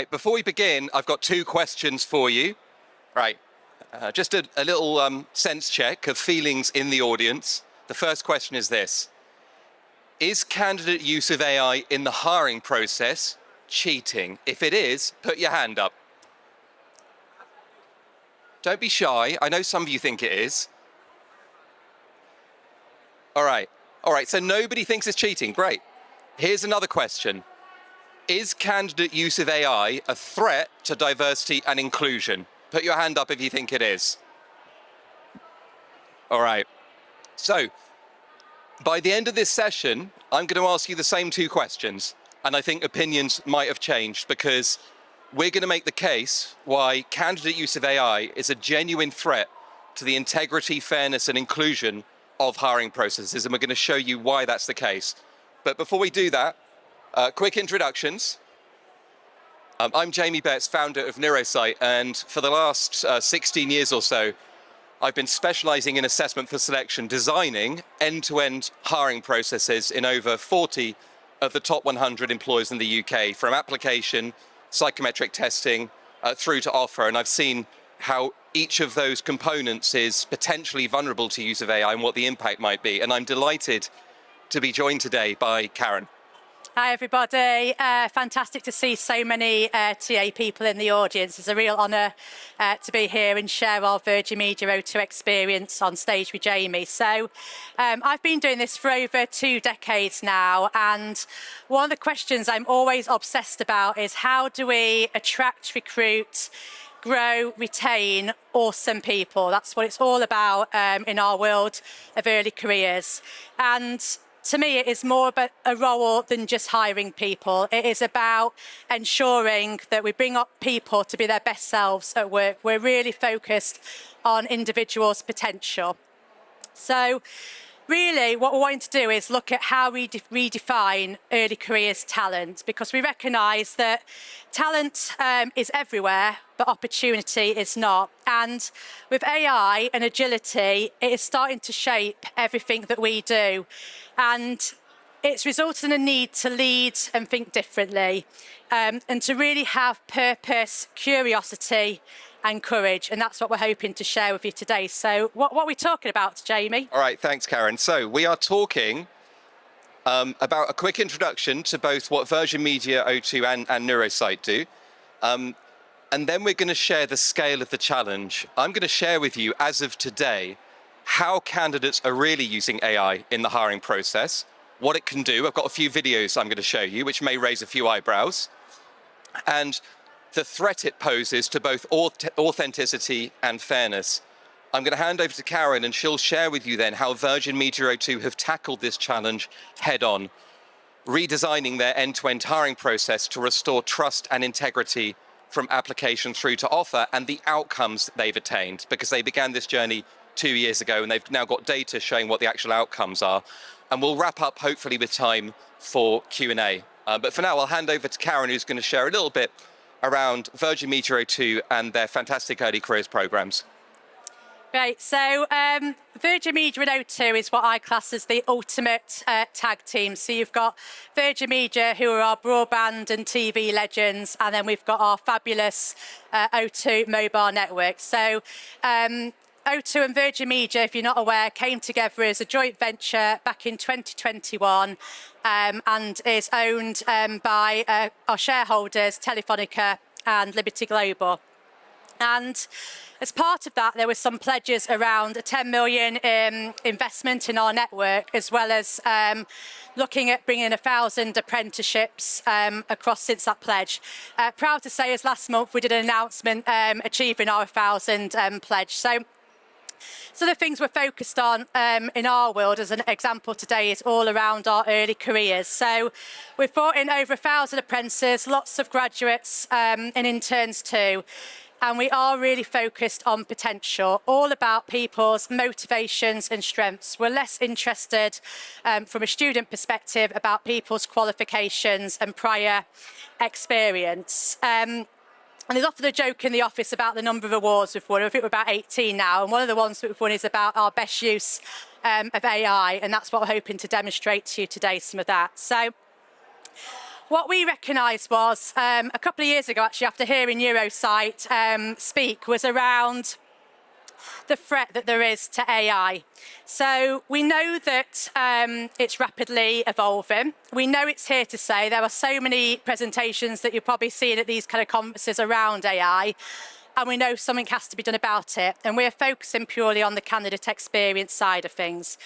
right, before we begin, I've got two questions for you. Right, just a little sense check of feelings in the audience. The first question is this. Is candidate use of AI in the hiring process cheating? If it is, put your hand up. Don't be shy. I know some of you think it is. All right, so nobody thinks it's cheating. Great. Here's another question. Is candidate use of AI a threat to diversity and inclusion? Put your hand up if you think it is. All right. So, by the end of this session, I'm going to ask you the same two questions. And I think opinions might have changed because we're going to make the case why candidate use of AI is a genuine threat to the integrity, fairness, and inclusion of hiring processes. And we're going to show you why that's the case. But before we do that, quick introductions. I'm Jamie Betts, founder of Neurosight, and for the last 16 years or so, I've been specializing in assessment for selection, designing end-to-end hiring processes in over 40 of the top 100 employers in the UK, from application, psychometric testing, through to offer. And I've seen how each of those components is potentially vulnerable to use of AI and what the impact might be. And I'm delighted to be joined today by Karen. Hi everybody, fantastic to see so many TA people in the audience. It's a real honour to be here and share our Virgin Media O2 experience on stage with Jamie. So I've been doing this for over 2 decades now, and one of the questions I'm always obsessed about is how do we attract, recruit, grow, retain awesome people? That's what it's all about in our world of early careers. And to me, it is more about a role than just hiring people. It is about ensuring that we bring up people to be their best selves at work. We're really focused on individuals' potential. So really, what we're wanting to do is look at how we redefine early careers talent, because we recognise that talent is everywhere, but opportunity is not. And with AI and agility, it is starting to shape everything that we do. And it's resulted in a need to lead and think differently, and to really have purpose, curiosity, and courage. And that's what we're hoping to share with you today. So what are we talking about, Jamie? All right, thanks, Karen. So we are talking about a quick introduction to both what Virgin Media O2 and Neurosight do. And then we're going to share the scale of the challenge. I'm going to share with you, as of today, how candidates are really using AI in the hiring process, what it can do. I've got a few videos I'm going to show you, which may raise a few eyebrows, and the threat it poses to both authenticity and fairness. I'm going to hand over to Karen, and she'll share with you then how Virgin Media O2 have tackled this challenge head on, redesigning their end-to-end hiring process to restore trust and integrity from application through to offer, and the outcomes they've attained, because they began this journey 2 years ago, and they've now got data showing what the actual outcomes are. And we'll wrap up hopefully with time for Q&A. But for now, I'll hand over to Karen, who's going to share a little bit around Virgin Media O2 and their fantastic early careers programs. Great. So Virgin Media and O2 is what I class as the ultimate tag team. So you've got Virgin Media, who are our broadband and TV legends, and then we've got our fabulous O2 mobile network. So O2 and Virgin Media, if you're not aware, came together as a joint venture back in 2021 and is owned by our shareholders, Telefonica and Liberty Global. And as part of that, there were some pledges around a 10 million investment in our network, as well as looking at bringing 1,000 apprenticeships across since that pledge. Proud to say, as last month we did an announcement achieving our 1,000 pledge. So the things we're focused on in our world, as an example today, is all around our early careers. So we've brought in over 1,000 apprentices, lots of graduates and interns too. And we are really focused on potential, all about people's motivations and strengths. We're less interested from a student perspective about people's qualifications and prior experience. And there's often a joke in the office about the number of awards we've won. I think we're about 18 now. And one of the ones that we've won is about our best use of AI. And that's what we're hoping to demonstrate to you today, some of that. So What we recognised was a couple of years ago, actually, after hearing Neurosight speak, was around the threat that there is to AI. So we know that it's rapidly evolving. We know it's here to stay. There are so many presentations that you're probably seeing at these kind of conferences around AI, and we know something has to be done about it. And we're focusing purely on the candidate experience side of things.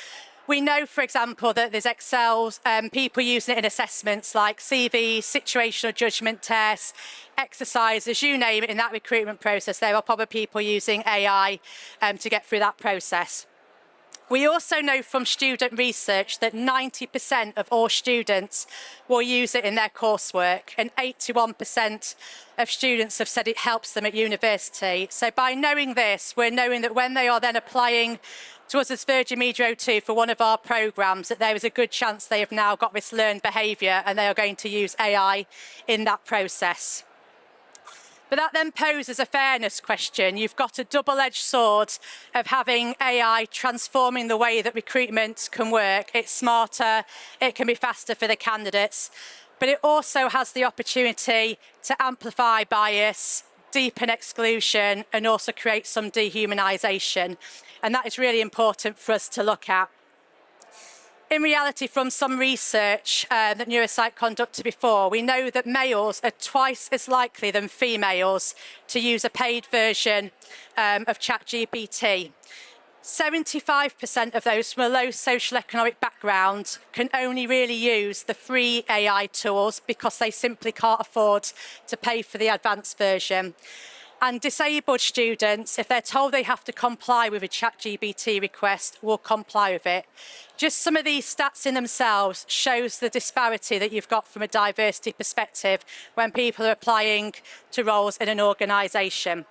We know, for example, that there's Excel, people using it in assessments like CVs, situational judgment tests, exercises, you name it, in that recruitment process. There are probably people using AI to get through that process. We also know from student research that 90% of all students will use it in their coursework, and 81% of students have said it helps them at university. So by knowing this, we're knowing that when they are then applying to us as Virgin Media O2 for one of our programmes, that there is a good chance they have now got this learned behaviour and they are going to use AI in that process. But that then poses a fairness question. You've got a double-edged sword of having AI transforming the way that recruitment can work. It's smarter, it can be faster for the candidates, but it also has the opportunity to amplify bias, deepen exclusion, and also create some dehumanisation. And that is really important for us to look at. In reality, from some research that Neurosight conducted before, we know that males are twice as likely than females to use a paid version of ChatGPT. 75% of those from a low socioeconomic background can only really use the free AI tools because they simply can't afford to pay for the advanced version. And disabled students, if they're told they have to comply with a ChatGPT request, will comply with it. Just some of these stats in themselves shows the disparity that you've got from a diversity perspective when people are applying to roles in an organisation.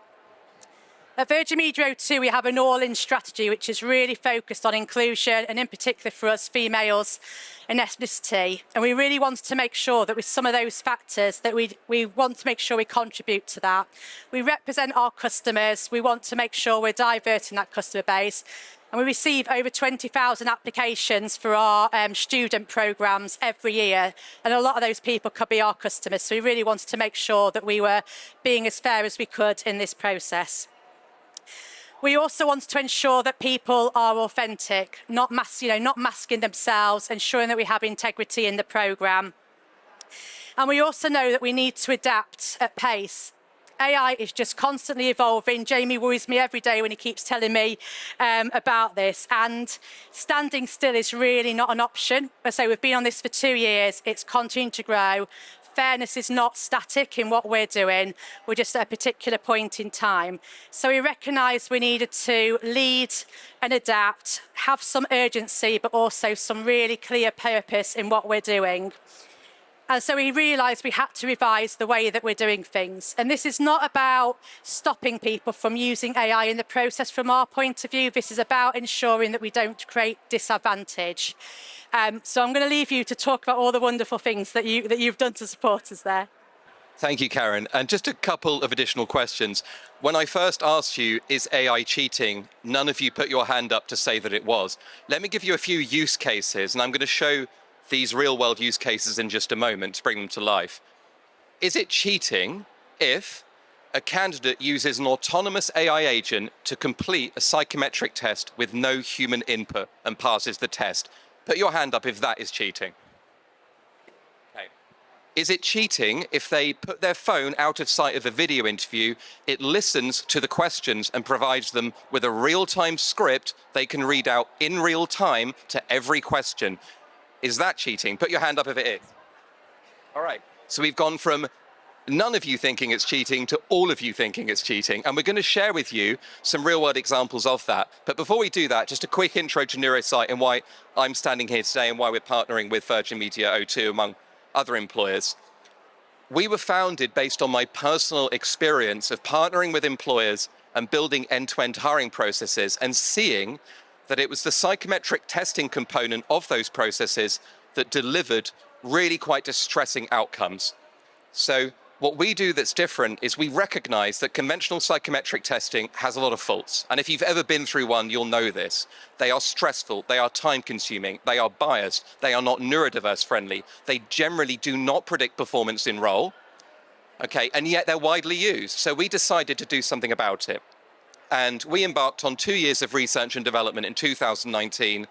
At Virgin Media O2, we have an all-in strategy which is really focused on inclusion, and in particular for us, females and ethnicity. And we really wanted to make sure that with some of those factors that we want to make sure we contribute to that. We represent our customers. We want to make sure we're diverting that customer base. And we receive over 20,000 applications for our student programmes every year. And a lot of those people could be our customers. So we really wanted to make sure that we were being as fair as we could in this process. We also want to ensure that people are authentic, not masking themselves, ensuring that we have integrity in the programme. And we also know that we need to adapt at pace. AI is just constantly evolving. Jamie worries me every day when he keeps telling me about this. And standing still is really not an option. So we've been on this for 2 years. It's continuing to grow. Fairness is not static in what we're doing. We're just at a particular point in time. So we recognised we needed to lead and adapt, have some urgency, but also some really clear purpose in what we're doing. And so we realised we had to revise the way that we're doing things. And this is not about stopping people from using AI in the process from our point of view. This is about ensuring that we don't create disadvantage. So I'm going to leave you to talk about all the wonderful things that you've done to support us there. Thank you, Karen. And just a couple of additional questions. When I first asked you, is AI cheating? None of you put your hand up to say that it was. Let me give you a few use cases, and I'm going to show these real-world use cases in just a moment to bring them to life. Is it cheating if a candidate uses an autonomous AI agent to complete a psychometric test with no human input and passes the test? Put your hand up if that is cheating. Okay. Is it cheating if they put their phone out of sight of the video interview, it listens to the questions and provides them with a real-time script they can read out in real time to every question? Is that cheating? Put your hand up if it is. All right. So we've gone from none of you thinking it's cheating to all of you thinking it's cheating. And we're going to share with you some real-world examples of that. But before we do that, just a quick intro to Neurosight and why I'm standing here today and why we're partnering with Virgin Media O2, among other employers. We were founded based on my personal experience of partnering with employers and building end-to-end hiring processes and seeing that it was the psychometric testing component of those processes that delivered really quite distressing outcomes. So What we do that's different is we recognize that conventional psychometric testing has a lot of faults. And if you've ever been through one, you'll know this. They are stressful, they are time consuming, they are biased, they are not neurodiverse friendly. They generally do not predict performance in role, okay, and yet they're widely used. So we decided to do something about it. And we embarked on 2 years of research and development in 2019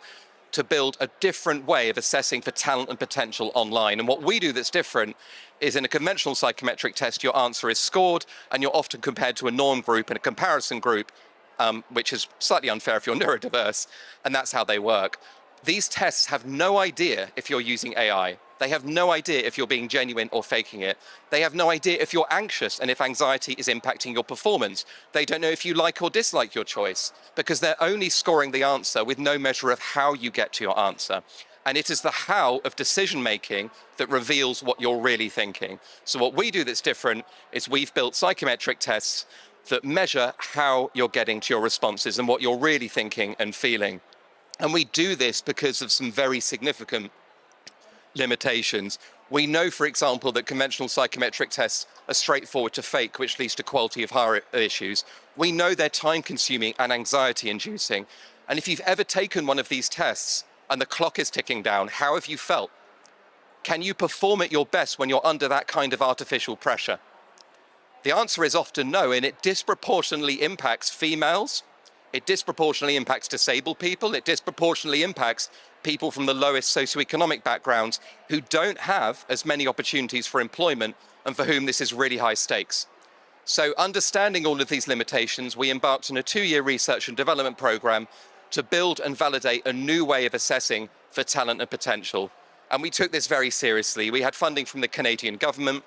to build a different way of assessing for talent and potential online. And what we do that's different is in a conventional psychometric test, your answer is scored and you're often compared to a norm group and a comparison group, which is slightly unfair if you're neurodiverse, and that's how they work. These tests have no idea if you're using AI. They have no idea if you're being genuine or faking it. They have no idea if you're anxious and if anxiety is impacting your performance. They don't know if you like or dislike your choice because they're only scoring the answer with no measure of how you get to your answer. And it is the how of decision making that reveals what you're really thinking. So what we do that's different is we've built psychometric tests that measure how you're getting to your responses and what you're really thinking and feeling. And we do this because of some very significant limitations. We know, for example, that conventional psychometric tests are straightforward to fake, which leads to quality of hire issues. We know they're time-consuming and anxiety-inducing. And if you've ever taken one of these tests and the clock is ticking down, how have you felt? Can you perform at your best when you're under that kind of artificial pressure? The answer is often no, and it disproportionately impacts females. It disproportionately impacts disabled people. It disproportionately impacts people from the lowest socioeconomic backgrounds who don't have as many opportunities for employment and for whom this is really high stakes. So understanding all of these limitations, we embarked on a 2-year research and development program to build and validate a new way of assessing for talent and potential. And we took this very seriously. We had funding from the Canadian government.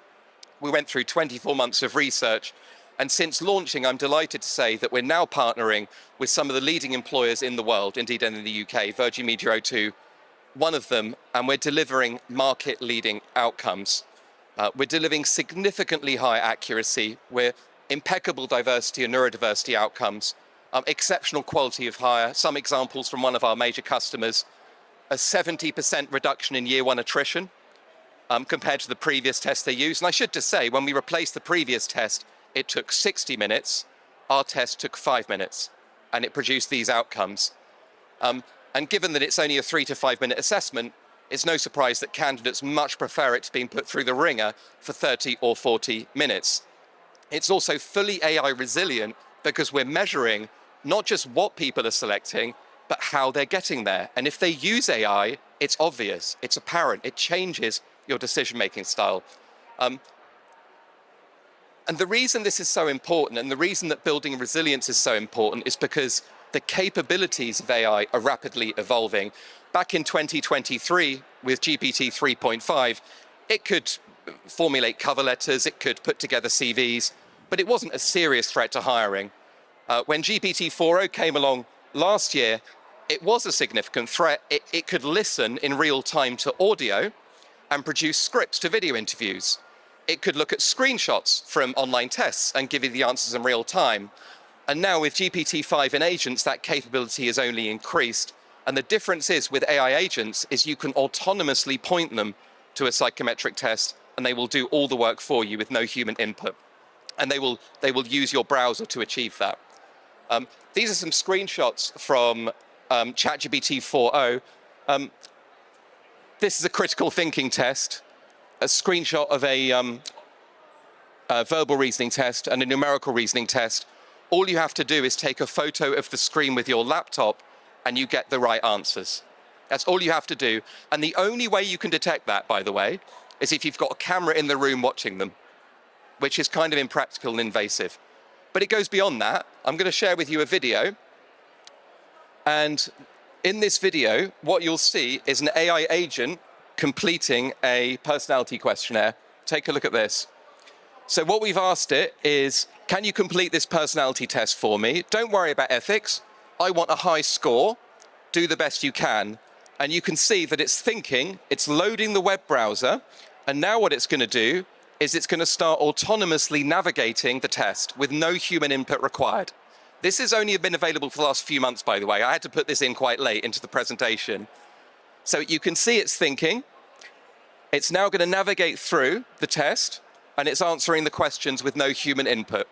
We went through 24 months of research. And since launching, I'm delighted to say that we're now partnering with some of the leading employers in the world, indeed and in the UK, Virgin Media O2, one of them, and we're delivering market-leading outcomes. We're delivering significantly higher accuracy, we're impeccable diversity and neurodiversity outcomes, exceptional quality of hire, some examples from one of our major customers, a 70% reduction in year one attrition compared to the previous test they used. And I should just say, when we replaced the previous test, it took 60 minutes, our test took 5 minutes, and it produced these outcomes. And given that it's only a 3 to 5 minute assessment, it's no surprise that candidates much prefer it to being put through the ringer for 30 or 40 minutes. It's also fully AI resilient because we're measuring not just what people are selecting, but how they're getting there. And if they use AI, it's obvious, it's apparent, it changes your decision-making style. And the reason this is so important and the reason that building resilience is so important is because the capabilities of AI are rapidly evolving. Back in 2023 with GPT 3.5, it could formulate cover letters, it could put together CVs, but it wasn't a serious threat to hiring. When GPT 4.0 came along last year, it was a significant threat. It could listen in real time to audio and produce scripts to video interviews. It could look at screenshots from online tests and give you the answers in real time. And now with GPT-5 and agents, that capability has only increased. And the difference is with AI agents is you can autonomously point them to a psychometric test and they will do all the work for you with no human input. And they will use your browser to achieve that. These are some screenshots from ChatGPT 4.0. This is a critical thinking test, a screenshot of a verbal reasoning test and a numerical reasoning test. All you have to do is take a photo of the screen with your laptop and you get the right answers. That's all you have to do. And the only way you can detect that, by the way, is if you've got a camera in the room watching them, which is kind of impractical and invasive. But it goes beyond that. I'm going to share with you a video. And in this video, what you'll see is an AI agent completing a personality questionnaire. Take a look at this. So what we've asked it is, can you complete this personality test for me? Don't worry about ethics. I want a high score. Do the best you can. And you can see that it's thinking, it's loading the web browser, and now what it's going to do is it's going to start autonomously navigating the test with no human input required. This has only been available for the last few months, by the way. I had to put this in quite late into the presentation. So you can see it's thinking. It's now going to navigate through the test. and it's answering the questions with no human input.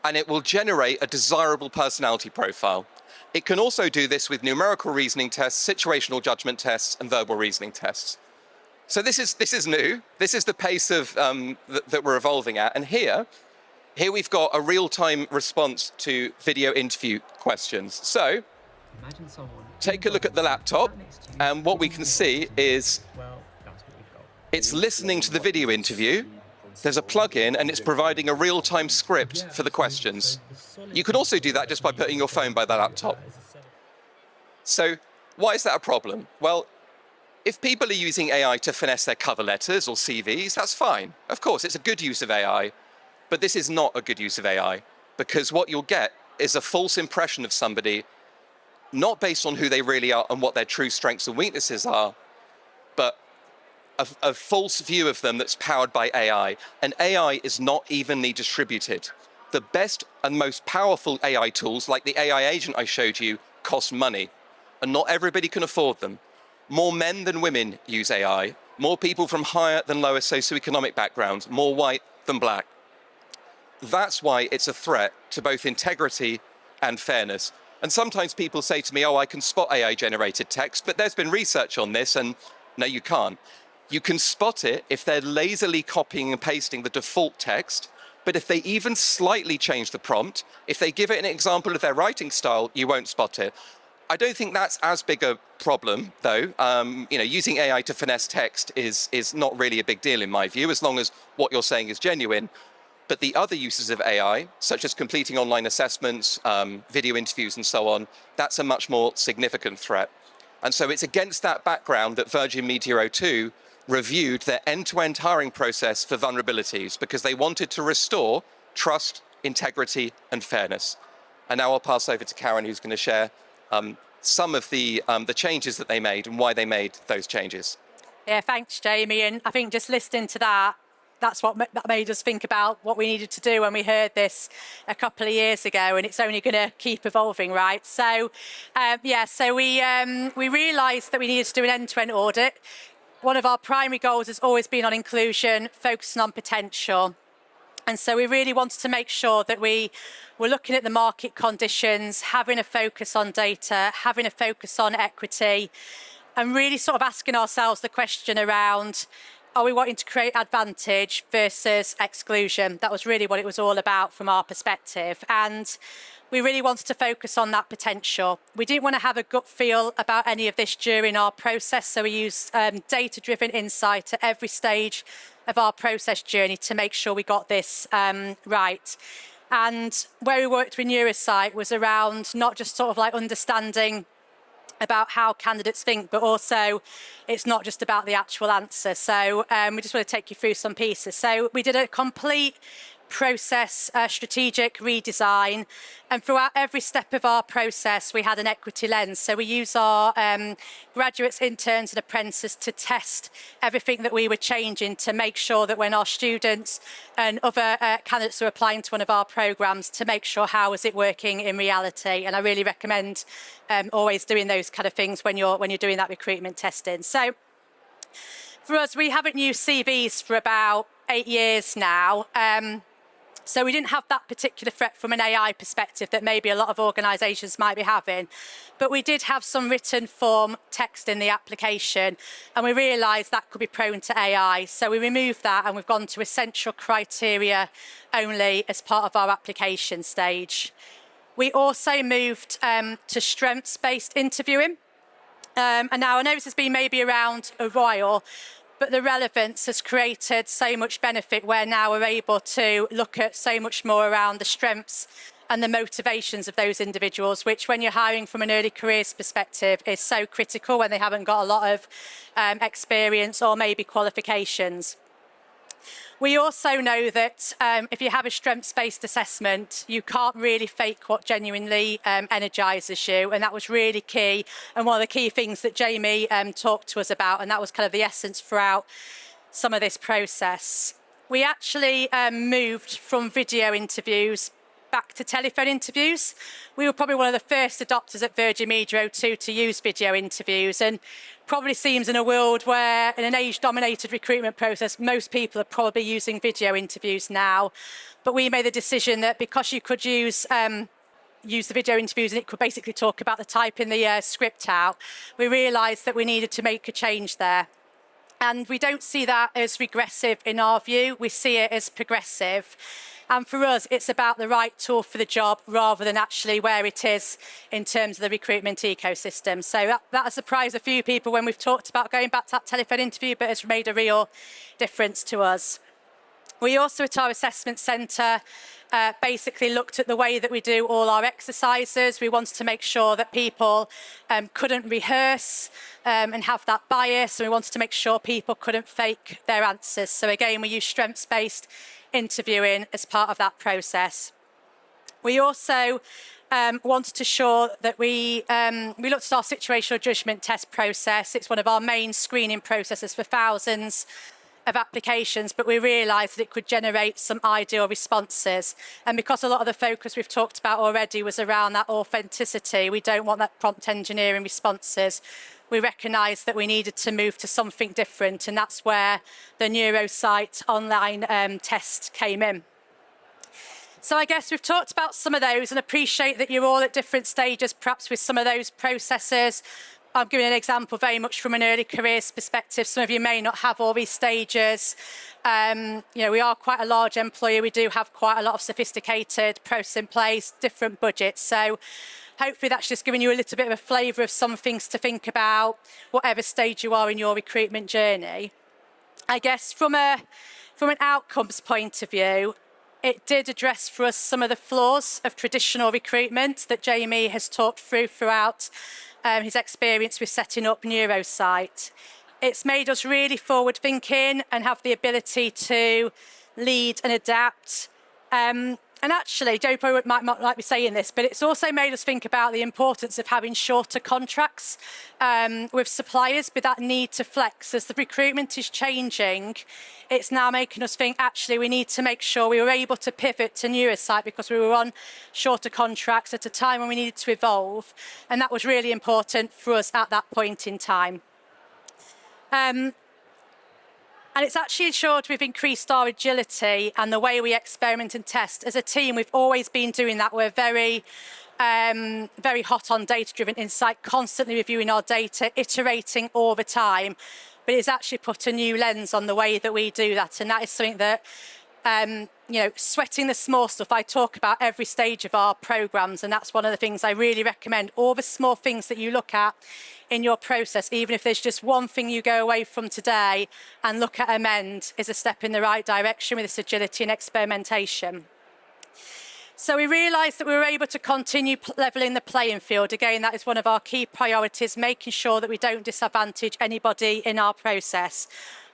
And it will generate a desirable personality profile. It can also do this with numerical reasoning tests, situational judgment tests, and verbal reasoning tests. So this is new. This is the pace of that we're evolving at. And here we've got a real-time response to video interview questions. So take a look at the laptop, and what we can see is it's listening to the video interview. There's a plugin, and it's providing a real-time script for the questions. You can also do that just by putting your phone by the laptop. So why is that a problem? Well, if people are using AI to finesse their cover letters or CVs, that's fine. Of course, it's a good use of AI, but this is not a good use of AI, because what you'll get is a false impression of somebody, not based on who they really are and what their true strengths and weaknesses are, but a false view of them that's powered by AI. And AI is not evenly distributed. The best and most powerful AI tools, like the AI agent I showed you, cost money, and not everybody can afford them. More men than women use AI, more people from higher than lower socioeconomic backgrounds, more white than black. That's why it's a threat to both integrity and fairness. And sometimes people say to me, oh, I can spot AI-generated text, but there's been research on this, and no, you can't. You can spot it if they're lazily copying and pasting the default text, but if they even slightly change the prompt, if they give it an example of their writing style, you won't spot it. I don't think that's as big a problem, though. Using AI to finesse text is not really a big deal in my view, as long as what you're saying is genuine. But the other uses of AI, such as completing online assessments, video interviews, and so on, that's a much more significant threat. And so it's against that background that Virgin Media O2 reviewed their end-to-end hiring process for vulnerabilities, because they wanted to restore trust, integrity, and fairness. And now I'll pass over to Karen, who's going to share some of the changes that they made and why they made those changes. Yeah, thanks, Jamie. And I think just listening to that, that's what made us think about what we needed to do when we heard this a couple of years ago, and it's only going to keep evolving, right? So, we realised that we needed to do an end-to-end audit. One of our primary goals has always been on inclusion, focusing on potential. And so we really wanted to make sure that we were looking at the market conditions, having a focus on data, having a focus on equity, and really sort of asking ourselves the question around, are we wanting to create advantage versus exclusion? That was really what it was all about from our perspective. And we really wanted to focus on that potential. We didn't want to have a gut feel about any of this during our process, so we used data-driven insight at every stage of our process journey to make sure we got this right. And where we worked with Neurosight was around not just sort of like understanding about how candidates think, but also it's not just about the actual answer. So we just want to take you through some pieces. So we did a complete process strategic redesign, and throughout every step of our process we had an equity lens. So we use our graduates, interns and apprentices to test everything that we were changing, to make sure that when our students and other candidates are applying to one of our programs, to make sure how is it working in reality. And I really recommend always doing those kind of things when you're doing that recruitment testing. So for us, we haven't used CVs for about 8 years now. So we didn't have that particular threat from an AI perspective that maybe a lot of organisations might be having. But we did have some written form text in the application, and we realised that could be prone to AI. So we removed that, and we've gone to essential criteria only as part of our application stage. We also moved to strengths-based interviewing. And now I know this has been maybe around a while, but the relevance has created so much benefit where now we're able to look at so much more around the strengths and the motivations of those individuals, which when you're hiring from an early careers perspective is so critical when they haven't got a lot of experience or maybe qualifications. We also know that if you have a strengths-based assessment, you can't really fake what genuinely energises you, and that was really key, and one of the key things that Jamie talked to us about, and that was kind of the essence throughout some of this process. We actually moved from video interviews back to telephone interviews. We were probably one of the first adopters at Virgin Media O2 to use video interviews, and probably seems in a world where, in an age-dominated recruitment process, most people are probably using video interviews now. But we made the decision that because you could use the video interviews and it could basically talk about the typing the script out, we realised that we needed to make a change there. And we don't see that as regressive in our view, we see it as progressive. And for us, it's about the right tool for the job rather than actually where it is in terms of the recruitment ecosystem. So that has surprised a few people when we've talked about going back to that telephone interview, but it's made a real difference to us. We also, at our assessment centre, basically looked at the way that we do all our exercises. We wanted to make sure that people couldn't rehearse and have that bias, and we wanted to make sure people couldn't fake their answers. So again, we use strengths-based interviewing as part of that process. We also wanted to ensure that we looked at our situational judgment test process. It's one of our main screening processes for thousands of applications, but we realised that it could generate some ideal responses. And because a lot of the focus we've talked about already was around that authenticity, we don't want that prompt engineering responses. We recognised that we needed to move to something different, and that's where the Neurosight online test came in. So I guess we've talked about some of those and appreciate that you're all at different stages, perhaps with some of those processes. I'm giving an example very much from an early careers perspective. Some of you may not have all these stages. We are quite a large employer. We do have quite a lot of sophisticated process in place, different budgets. So hopefully that's just giving you a little bit of a flavour of some things to think about, whatever stage you are in your recruitment journey. I guess from an outcomes point of view, it did address for us some of the flaws of traditional recruitment that Jamie has talked throughout his experience with setting up Neurosight. It's made us really forward thinking and have the ability to lead and adapt. And actually, Joe probably might not like me saying this, but it's also made us think about the importance of having shorter contracts with suppliers with that need to flex. As the recruitment is changing, it's now making us think, actually, we need to make sure we were able to pivot to Neurosight because we were on shorter contracts at a time when we needed to evolve. And that was really important for us at that point in time. And it's actually ensured we've increased our agility and the way we experiment and test. As a team, we've always been doing that. We're very hot on data-driven insight, constantly reviewing our data, iterating all the time. But it's actually put a new lens on the way that we do that. And that is something that, sweating the small stuff, I talk about every stage of our programmes. And that's one of the things I really recommend. All the small things that you look at in your process, even if there's just one thing you go away from today and look at amend, is a step in the right direction with this agility and experimentation. So we realised that we were able to continue levelling the playing field. Again, that is one of our key priorities, making sure that we don't disadvantage anybody in our process.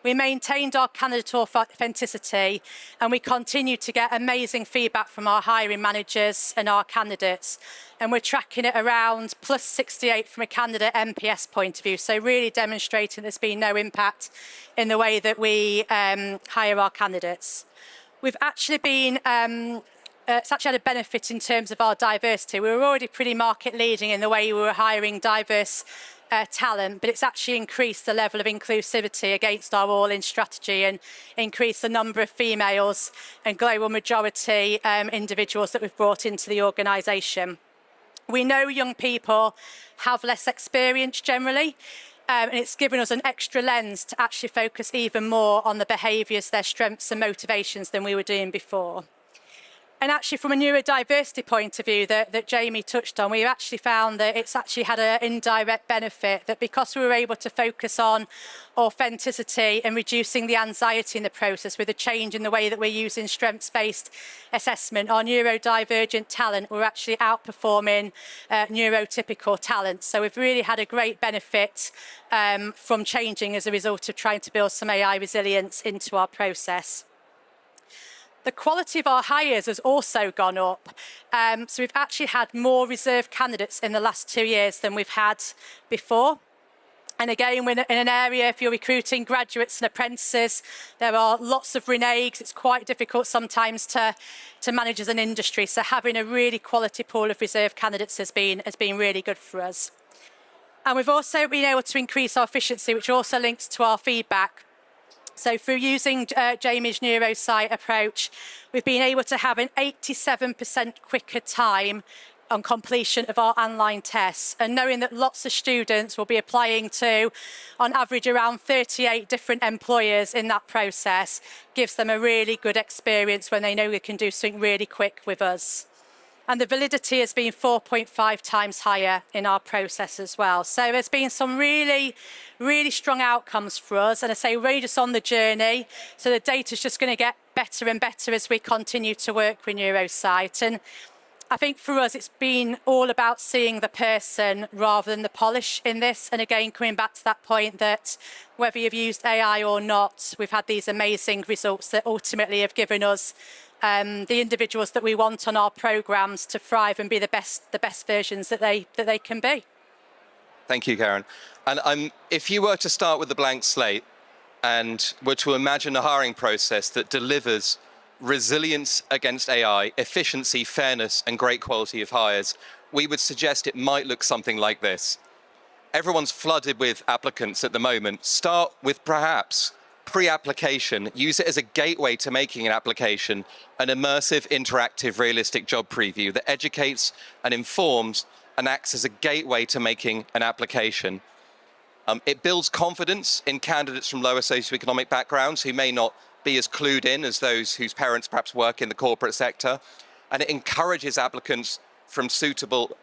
We maintained our candidate authenticity, and we continue to get amazing feedback from our hiring managers and our candidates. And we're tracking it around plus 68 from a candidate NPS point of view. So really demonstrating there's been no impact in the way that we hire our candidates. We've actually been it's actually had a benefit in terms of our diversity. We were already pretty market leading in the way we were hiring diverse talent, but it's actually increased the level of inclusivity against our all-in strategy and increased the number of females and global majority individuals that we've brought into the organisation. We know young people have less experience generally, and it's given us an extra lens to actually focus even more on the behaviours, their strengths and motivations than we were doing before. And actually, from a neurodiversity point of view that Jamie touched on, we've actually found that it's actually had an indirect benefit, that because we were able to focus on authenticity and reducing the anxiety in the process with a change in the way that we're using strengths-based assessment, our neurodivergent talent were actually outperforming neurotypical talent. So we've really had a great benefit from changing as a result of trying to build some AI resilience into our process. The quality of our hires has also gone up. So we've actually had more reserve candidates in the last 2 years than we've had before. And again, we're in an area, if you're recruiting graduates and apprentices, there are lots of reneges. It's quite difficult sometimes to manage as an industry. So having a really quality pool of reserve candidates has been really good for us. And we've also been able to increase our efficiency, which also links to our feedback. So through using Jamie's Neurosight approach, we've been able to have an 87% quicker time on completion of our online tests, and knowing that lots of students will be applying to, on average, around 38 different employers in that process, gives them a really good experience when they know they can do something really quick with us. And the validity has been 4.5 times higher in our process as well. So there's been some really, really strong outcomes for us. And I say we're just on the journey. So the data's just going to get better and better as we continue to work with Neurosight. And I think for us, it's been all about seeing the person rather than the polish in this. And again, coming back to that point that whether you've used AI or not, we've had these amazing results that ultimately have given us the individuals that we want on our programs to thrive and be the best versions that they can be. Thank you, Karen. And if you were to start with a blank slate and were to imagine a hiring process that delivers resilience against AI, efficiency, fairness, and great quality of hires, we would suggest it might look something like this. Everyone's flooded with applicants at the moment. Start with perhaps pre-application. Use it as a gateway to making an application, an immersive, interactive, realistic job preview that educates and informs and acts as a gateway to making an application. It builds confidence in candidates from lower socioeconomic backgrounds who may not be as clued in as those whose parents perhaps work in the corporate sector. And it encourages applicants from suitable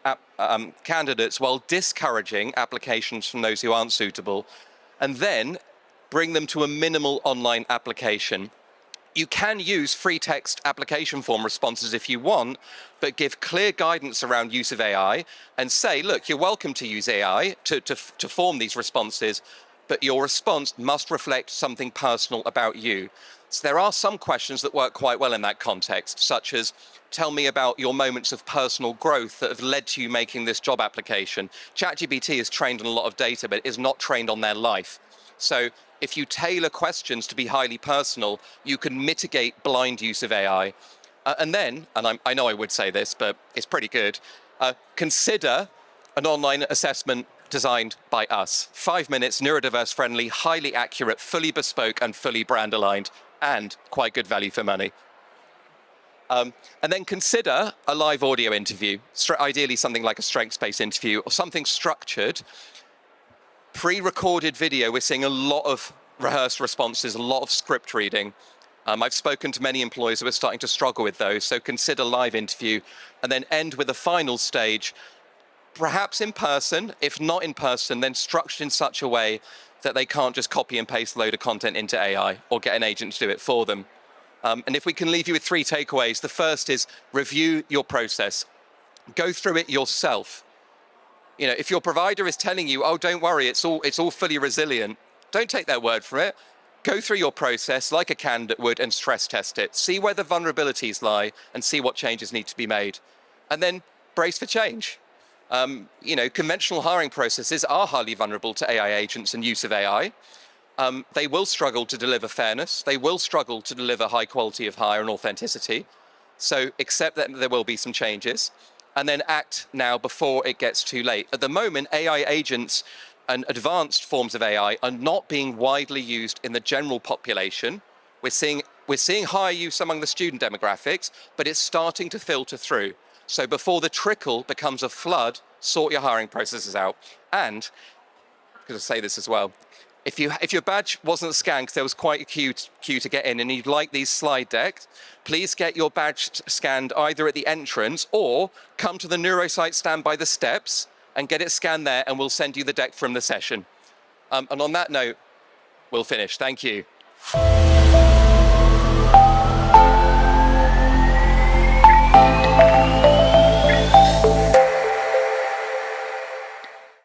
candidates while discouraging applications from those who aren't suitable. And then bring them to a minimal online application. You can use free text application form responses if you want, but give clear guidance around use of AI and say, look, you're welcome to use AI to form these responses, but your response must reflect something personal about you. So there are some questions that work quite well in that context, such as, tell me about your moments of personal growth that have led to you making this job application. ChatGPT is trained on a lot of data, but is not trained on their life. So if you tailor questions to be highly personal, you can mitigate blind use of AI. And then, and I know I would say this, but it's pretty good, consider an online assessment designed by us. 5 minutes, neurodiverse friendly, highly accurate, fully bespoke and fully brand aligned, and quite good value for money. And then consider a live audio interview, ideally something like a strengths-based interview or something structured. Pre-recorded video, we're seeing a lot of rehearsed responses, a lot of script reading. I've spoken to many employers who are starting to struggle with those, so consider live interview, and then end with a final stage, perhaps in person. If not in person, then structured in such a way that they can't just copy and paste a load of content into AI or get an agent to do it for them. And if we can leave you with 3 takeaways, the first is review your process. Go through it yourself. You know, if your provider is telling you, oh, don't worry, it's all fully resilient, don't take their word for it. Go through your process like a candidate would and stress test it. See where the vulnerabilities lie and see what changes need to be made. And then brace for change. You know, conventional hiring processes are highly vulnerable to AI agents and use of AI. They will struggle to deliver fairness. They will struggle to deliver high quality of hire and authenticity. So accept that there will be some changes and then act now before it gets too late. At the moment, AI agents and advanced forms of AI are not being widely used in the general population. We're seeing higher use among the student demographics, but it's starting to filter through. So before the trickle becomes a flood, sort your hiring processes out. And, I'm going to say this as well, if your badge wasn't scanned because there was quite a queue to get in and you'd like these slide decks, please get your badge scanned either at the entrance or come to the Neurosight stand by the steps and get it scanned there, and we'll send you the deck from the session. And on that note, we'll finish. Thank you.